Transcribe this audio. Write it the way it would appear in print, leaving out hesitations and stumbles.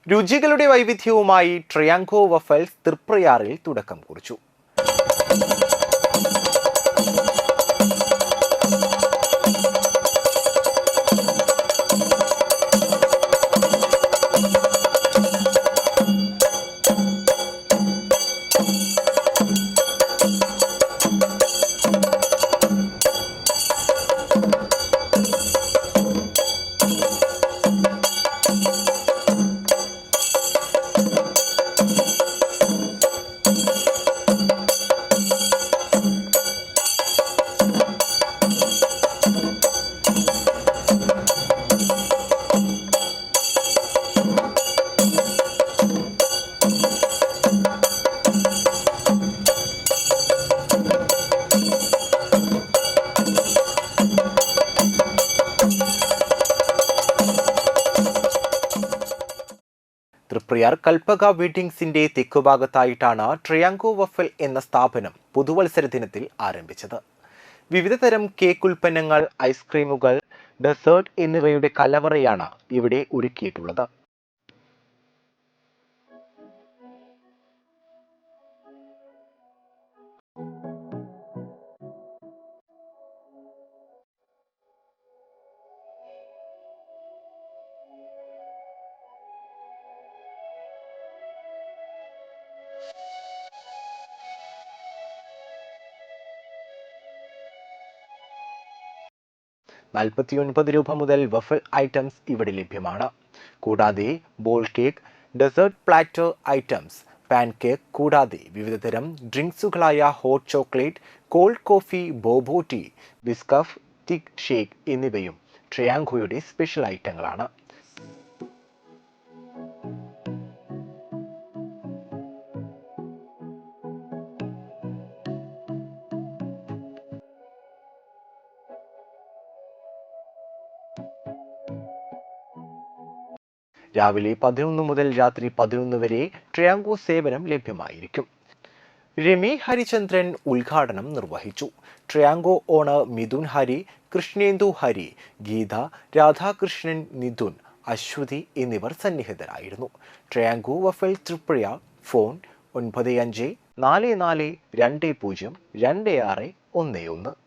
രുചികളുടെ വൈവിധ്യവുമായി ട്രയാങ്കോ waffles തൃപ്രയാറിൽ തുടക്കം കുറിച്ചു. തൃപ്രയാർ കൽപ്പക വെഡിങ്സിന്റെ തെക്കുഭാഗത്തായിട്ടാണ് ട്രയാങ്കോ വഫൽ എന്ന സ്ഥാപനം പുതുവത്സര ദിനത്തിൽ ആരംഭിച്ചത്. വിവിധ തരം കേക്ക് ഉൽപ്പന്നങ്ങൾ, ഐസ്ക്രീമുകൾ, ഡെസേർട്ട് എന്നിവയുടെ കലവറയാണ് ഇവിടെ ഒരുക്കിയിട്ടുള്ളത്. ₹49 മുതൽ വഫൽ ഐറ്റംസ് ഇവിടെ ലഭ്യമാണ്. കൂടാതെ ball cake, dessert platter items, pan cake കൂടാതെ വിവിധതരം ഡ്രിങ്ക്സുകളായ hot chocolate, cold coffee, boba tea, Biscoff, thick shake എന്നിവയും ട്രയാങ്കോയുടെ സ്പെഷ്യൽ ഐറ്റങ്ങളാണ്. രാവിലെ 11 മുതൽ രാത്രി 11 വരെ ട്രയാങ്കോ സേവനം ലഭ്യമായിരിക്കും. രമി ഹരിചന്ദ്രൻ ഉദ്ഘാടനം നിർവഹിച്ചു. ട്രയാങ്കോ ഓണർ മിഥുൻ ഹരി, കൃഷ്ണേന്ദു ഹരി, ഗീത, രാധാകൃഷ്ണൻ, നിതുൻ, അശ്വതി എന്നിവർ സന്നിഹിതരായിരുന്നു. ട്രയാങ്കോ വഫൽ തൃപ്രയാർ. ഫോൺ 9544202611.